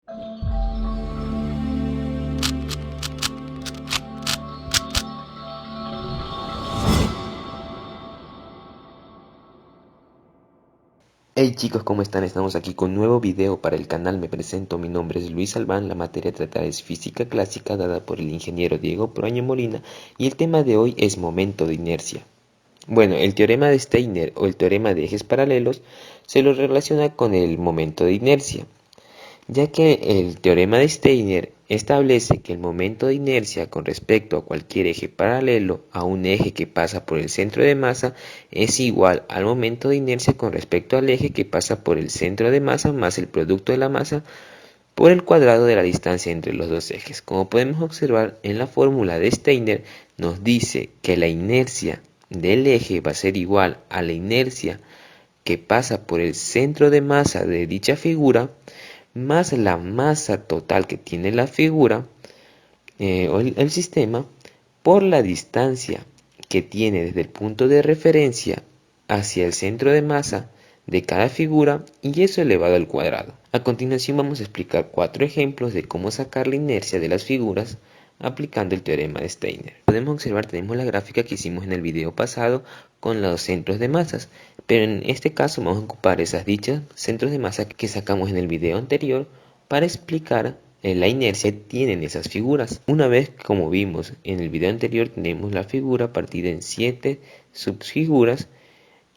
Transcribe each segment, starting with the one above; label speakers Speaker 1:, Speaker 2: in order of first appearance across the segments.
Speaker 1: Hey chicos, ¿cómo están? Estamos aquí con un nuevo video para el canal. Me presento, mi nombre es Luis Albán. La materia tratada es física clásica dada por el ingeniero Diego Proaño Molina y el tema de hoy es momento de inercia. Bueno, el teorema de Steiner o el teorema de ejes paralelos se lo relaciona con el momento de inercia, ya que el teorema de Steiner establece que el momento de inercia con respecto a cualquier eje paralelo a un eje que pasa por el centro de masa es igual al momento de inercia con respecto al eje que pasa por el centro de masa más el producto de la masa por el cuadrado de la distancia entre los dos ejes. Como podemos observar en la fórmula de Steiner, nos dice que la inercia del eje va a ser igual a la inercia que pasa por el centro de masa de dicha figura más la masa total que tiene la figura o el sistema por la distancia que tiene desde el punto de referencia hacia el centro de masa de cada figura y eso elevado al cuadrado. A continuación vamos a explicar 4 ejemplos de cómo sacar la inercia de las figuras aplicando el teorema de Steiner. Podemos observar, tenemos la gráfica que hicimos en el video pasado con los centros de masas, pero en este caso vamos a ocupar esas dichas centros de masa que sacamos en el video anterior para explicar la inercia que tienen esas figuras. Una vez, como vimos en el video anterior, tenemos la figura partida en 7 subfiguras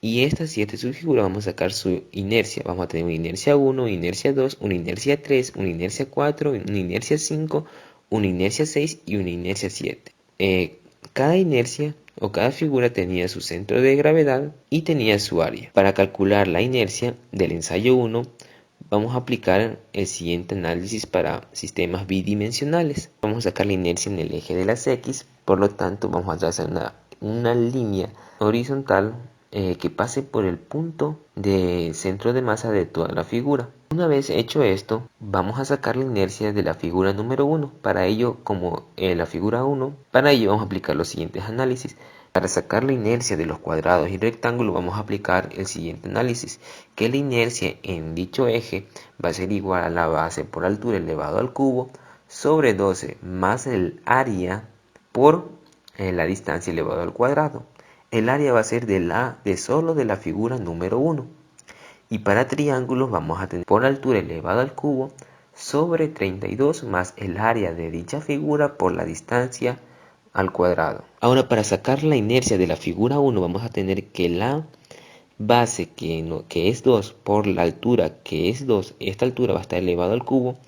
Speaker 1: y estas 7 subfiguras vamos a sacar su inercia. Vamos a tener una inercia 1, una inercia 2, una inercia 3, una inercia 4, una inercia 5, una inercia 6 y una inercia 7. Cada inercia o cada figura tenía su centro de gravedad y tenía su área. Para calcular la inercia del ensayo 1, vamos a aplicar el siguiente análisis para sistemas bidimensionales. Vamos a sacar la inercia en el eje de las X, por lo tanto vamos a trazar una línea horizontal que pase por el punto de centro de masa de toda la figura. Una vez hecho esto, vamos a sacar la inercia de la figura número 1. Para ello, como la figura 1, para ello vamos a aplicar los siguientes análisis. Para sacar la inercia de los cuadrados y rectángulos vamos a aplicar el siguiente análisis, que la inercia en dicho eje va a ser igual a la base por altura elevado al cubo sobre 12 más el área por la distancia elevado al cuadrado. El área va a ser de solo de la figura número 1. Y para triángulos vamos a tener por altura elevado al cubo sobre 32 más el área de dicha figura por la distancia al cuadrado. Ahora, para sacar la inercia de la figura 1 vamos a tener que la base que es 2 por la altura que es 2, esta altura va a estar elevado al cubo,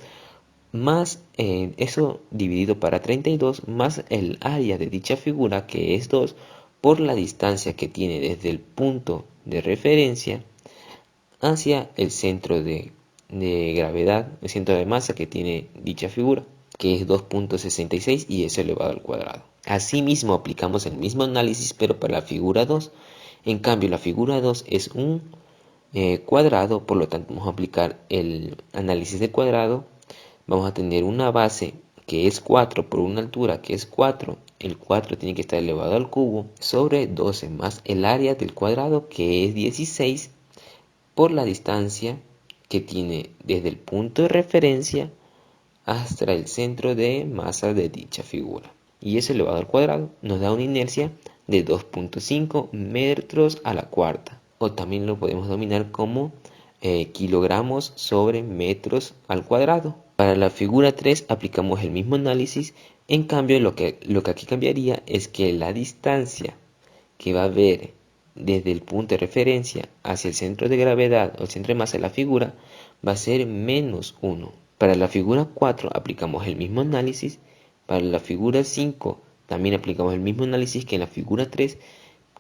Speaker 1: más eso dividido para 32 más el área de dicha figura que es 2 por la distancia que tiene desde el punto de referencia hacia el centro de gravedad, el centro de masa que tiene dicha figura, que es 2.66 y eso elevado al cuadrado. Asimismo aplicamos el mismo análisis pero para la figura 2. En cambio la figura 2 es un cuadrado, por lo tanto vamos a aplicar el análisis de cuadrado. Vamos a tener una base que es 4 por una altura que es 4. El 4 tiene que estar elevado al cubo sobre 12 más el área del cuadrado que es 16 por la distancia que tiene desde el punto de referencia hasta el centro de masa de dicha figura. Y eso elevado al cuadrado nos da una inercia de 2.5 metros a la cuarta. O también lo podemos denominar como kilogramos sobre metros al cuadrado. Para la figura 3 aplicamos el mismo análisis. En cambio lo que aquí cambiaría es que la distancia que va a haber desde el punto de referencia hacia el centro de gravedad o el centro de masa de la figura va a ser menos 1. Para la figura 4 aplicamos el mismo análisis. Para la figura 5 también aplicamos el mismo análisis que en la figura 3,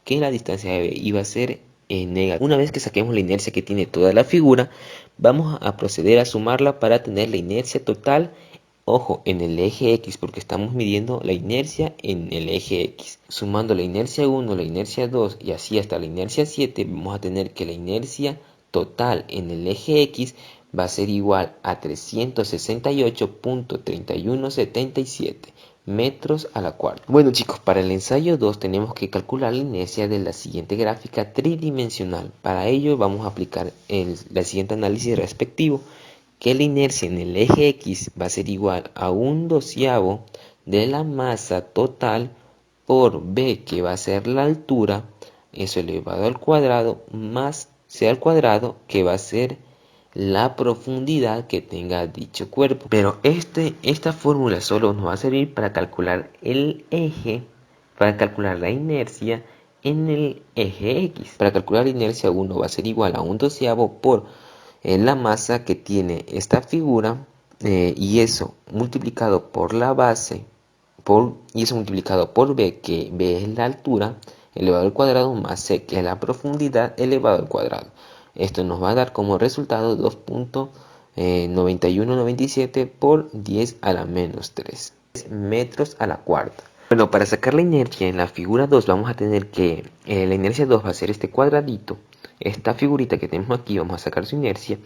Speaker 1: que la distancia iba a ser negativa. Una vez que saquemos la inercia que tiene toda la figura, vamos a proceder a sumarla para tener la inercia total. Ojo, en el eje X, porque estamos midiendo la inercia en el eje X. Sumando la inercia 1, la inercia 2 y así hasta la inercia 7, vamos a tener que la inercia total en el eje X va a ser igual a 368.3177 metros a la cuarta. Bueno chicos, para el ensayo 2 tenemos que calcular la inercia de la siguiente gráfica tridimensional. Para ello vamos a aplicar el siguiente análisis respectivo, que la inercia en el eje X va a ser igual a 1/12 de la masa total por B, que va a ser la altura, eso elevado al cuadrado, más C al cuadrado, que va a ser la profundidad que tenga dicho cuerpo. Pero esta fórmula solo nos va a servir para calcular el eje, para calcular la inercia en el eje X. Para calcular la inercia, 1 va a ser igual a 1/12 por la masa que tiene esta figura, y eso multiplicado por la base, y eso multiplicado por B, que B es la altura elevado al cuadrado, más C, que es la profundidad elevado al cuadrado. Esto nos va a dar como resultado 2.9197 por 10 a la menos 3 metros a la cuarta. Bueno, para sacar la inercia en la figura 2 vamos a tener que la inercia 2 va a ser este cuadradito, esta figurita que tenemos aquí, vamos a sacar su inercia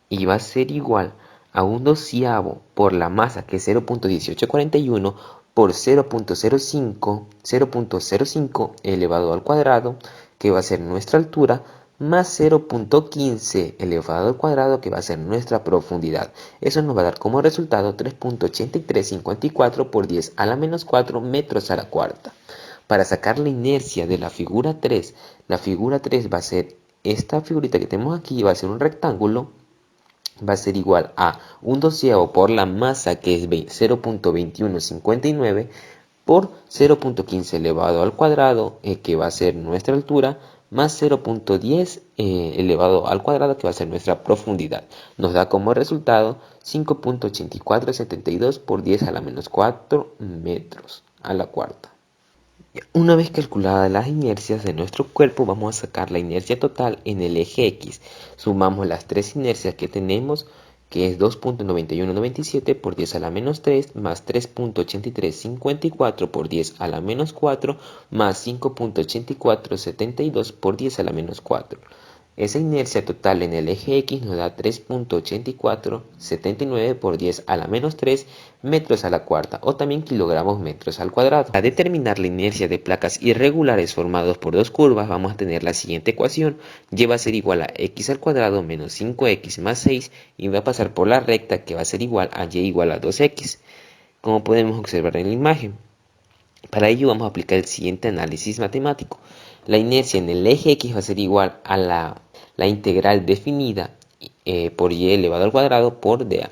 Speaker 1: y va a ser igual a 1/12 por la masa, que es 0.1841, por 0.05 elevado al cuadrado, que va a ser nuestra altura, más 0.15 elevado al cuadrado, que va a ser nuestra profundidad. Eso nos va a dar como resultado 3.8354 por 10 a la menos 4 metros a la cuarta. Para sacar la inercia de la figura 3 va a ser esta figurita que tenemos aquí, va a ser un rectángulo, va a ser igual a 1/12 por la masa, que es 0.2159, por 0.15 elevado al cuadrado, que va a ser nuestra altura, más 0.10 elevado al cuadrado, que va a ser nuestra profundidad. Nos da como resultado 5.8472 por 10 a la menos 4 metros a la cuarta. Una vez calculadas las inercias de nuestro cuerpo, vamos a sacar la inercia total en el eje X. Sumamos las tres inercias que tenemos, que es 2.9197 por 10 a la menos 3, más 3.8354 por 10 a la menos 4, más 5.8472 por 10 a la menos 4. Esa inercia total en el eje X nos da 3.8479 por 10 a la menos 3 metros a la cuarta, o también kilogramos metros al cuadrado. Para determinar la inercia de placas irregulares formados por dos curvas, vamos a tener la siguiente ecuación. Y va a ser igual a x al cuadrado menos 5x más 6, y va a pasar por la recta, que va a ser igual a y igual a 2x, como podemos observar en la imagen. Para ello vamos a aplicar el siguiente análisis matemático. La inercia en el eje X va a ser igual a la integral definida por y elevado al cuadrado por dA.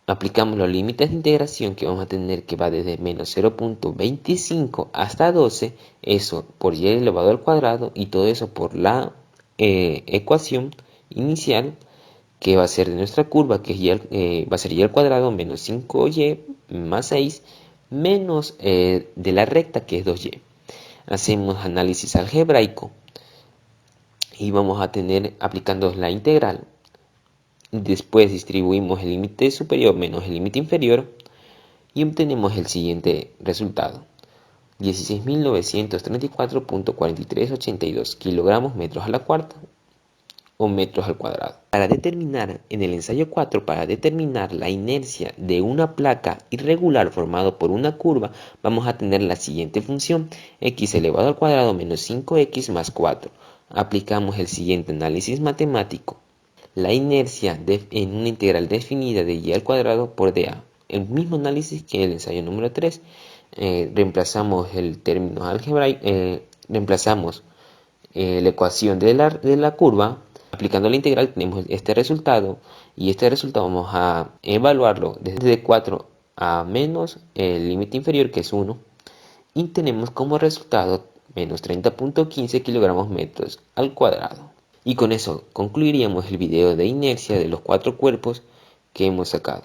Speaker 1: Aplicamos los límites de integración, que vamos a tener que va desde menos 0.25 hasta 12, eso por y elevado al cuadrado, y todo eso por la ecuación inicial, que va a ser de nuestra curva, que va a ser y al cuadrado menos 5y más 6, menos de la recta, que es 2y. Hacemos análisis algebraico y vamos a tener, aplicando la integral, después distribuimos el límite superior menos el límite inferior y obtenemos el siguiente resultado: 16.934.4382 kilogramos metros a la cuarta, o metros al cuadrado. Para determinar la inercia de una placa irregular formado por una curva, vamos a tener la siguiente función: x elevado al cuadrado menos 5x más 4. Aplicamos el siguiente análisis matemático. La inercia en una integral definida de y al cuadrado por dA. El mismo análisis que el ensayo número 3. Reemplazamos el término algebraico, reemplazamos la ecuación de la curva. Aplicando la integral tenemos este resultado, y este resultado vamos a evaluarlo desde 4 a menos el límite inferior, que es 1, y tenemos como resultado menos 30.15 kilogramos metros al cuadrado. Y con eso concluiríamos el video de inercia de los 4 cuerpos que hemos sacado.